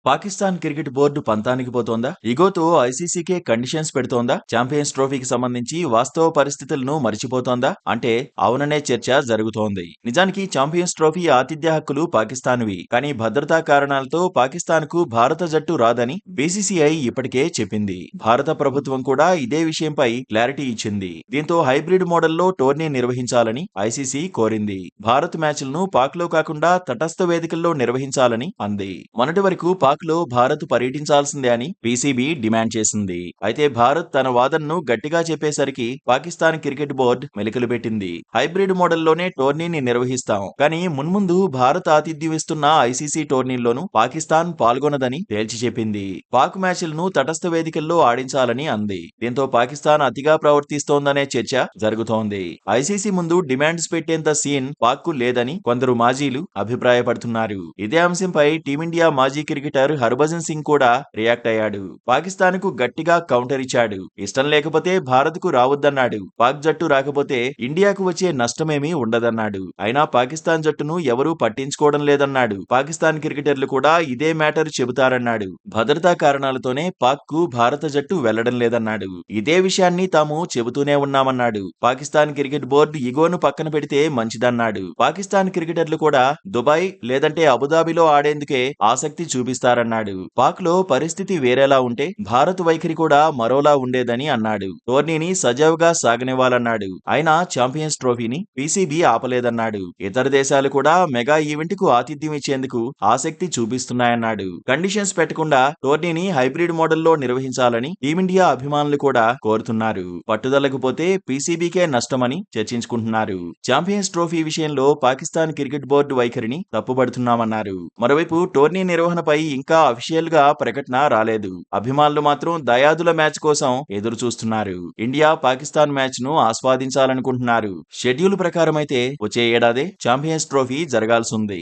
Pakistan cricket board పంతానికి పోతోందా? ఇగోతో ఐసీసీకే కండిషన్స్ పెడుతోందా? ఛాంపియన్స్ ట్రోఫీకి సంబంధించి వాస్తవ పరిస్థితులను మరిచిపోతోందా? అంటే అవుననే చర్చ జరుగుతోంది. నిజానికి ఛాంపియన్స్ ట్రోఫీ ఆతిథ్య హక్కులు పాకిస్తాన్వి. కానీ భద్రతా కారణాలతో పాకిస్తాన్ కు భారత జట్టు రాదని బీసీసీఐ ఇప్పటికే చెప్పింది. భారత ప్రభుత్వం కూడా ఇదే విషయంపై క్లారిటీ ఇచ్చింది. దీంతో హైబ్రిడ్ మోడల్లో టోర్నీ నిర్వహించాలని ఐసీసీ కోరింది. భారత్ మ్యాచ్లను పాక్ లో కాకుండా తటస్థ వేదికల్లో నిర్వహించాలని అంది. మొన్నటి వరకు పాక్ లో భారత్ పర్యటించాల్సిందే అని పీసీబీ డిమాండ్ చేసింది. అయితే భారత్ తన వాదనను గట్టిగా చెప్పేసరికి పాకిస్తాన్ క్రికెట్ బోర్డు మెలికలు పెట్టింది. హైబ్రిడ్ మోడల్లోనే టోర్నీని నిర్వహిస్తాం, కానీ మున్ముందు భారత్ ఆతిథ్యం ఇస్తున్న ఐసీసీ టోర్నీల్లోనూ పాకిస్తాన్ పాల్గొనదని తేల్చి చెప్పింది. పాక్ మ్యాచ్లను తటస్థ వేదికల్లో ఆడించాలని అంది. దీంతో పాకిస్తాన్ అతిగా ప్రవర్తిస్తోందనే చర్చ జరుగుతోంది. ఐసీసీ ముందు డిమాండ్స్ పెట్టేంత సీన్ పాక్ కు లేదని కొందరు మాజీలు అభిప్రాయపడుతున్నారు. ఇదే అంశంపై టీమిండియా మాజీ క్రికెటర్ హర్భజన్ సింగ్ కూడా రియాక్ట్ అయ్యాడు. పాకిస్తాన్ కు గట్టిగా కౌంటర్ ఇచ్చాడు. ఇష్టం లేకపోతే భారత్ కు రావద్దన్నాడు. పాక్ జట్టు రాకపోతే ఇండియాకు వచ్చే నష్టమేమీ ఉండదన్నాడు. అయినా పాకిస్తాన్ జట్టును ఎవరూ పట్టించుకోవడం లేదన్నాడు. పాకిస్తాన్ క్రికెటర్లు కూడా ఇదే మ్యాటర్ చెబుతారన్నాడు. భద్రతా కారణాలతోనే పాక్ కు భారత జట్టు వెళ్లడం లేదన్నాడు. ఇదే విషయాన్ని తాము చెబుతూనే ఉన్నామన్నాడు. పాకిస్తాన్ క్రికెట్ బోర్డు ఇగోను పక్కన పెడితే మంచిదన్నాడు. పాకిస్తాన్ క్రికెటర్లు కూడా దుబాయ్ లేదంటే అబుదాబిలో ఆడేందుకే ఆసక్తి చూపిస్తారన్నాడు. పాక్ లో పరిస్థితి వేరేలా ఉంటే భారత్ వైఖరి కూడా మరోలా ఉండేదని అన్నాడు. టోర్నీని సజావుగా సాగనివ్వాలన్నాడు. అయినా ఛాంపియన్స్ ట్రోఫీని పీసీబీ ఆపలేదన్నాడు. ఇతర దేశాలు కూడా మెగా ఈవెంట్ కు ఆతిథ్యం ఇచ్చేందుకు ఆసక్తి చూపిస్తున్నాయన్నాడు. కండిషన్స్ పెట్టకుండా టోర్నీని హైబ్రిడ్ మోడల్లో నిర్వహించాలని టీమిండియా అభిమానులు కూడా కోరుతున్నారు. పట్టుదలకు పోతే పీసీబీకే నష్టమని చర్చించుకుంటున్నారు. ఛాంపియన్స్ ట్రోఫీ విషయంలో పాకిస్తాన్ క్రికెట్ బోర్డు వైఖరిని తప్పుపడుతున్నామన్నారు. మరోవైపు టోర్నీ నిర్వహణపై ఇంకా అఫీషియల్ గా ప్రకటన రాలేదు. అభిమానులు మాత్రం దయాదుల మ్యాచ్ కోసం ఎదురు చూస్తున్నారు. ఇండియా పాకిస్తాన్ మ్యాచ్ ను ఆస్వాదించాలనుకుంటున్నారు. షెడ్యూల్ ప్రకారం అయితే వచ్చే ఏడాదే ఛాంపియన్స్ ట్రోఫీ జరగాల్సింది.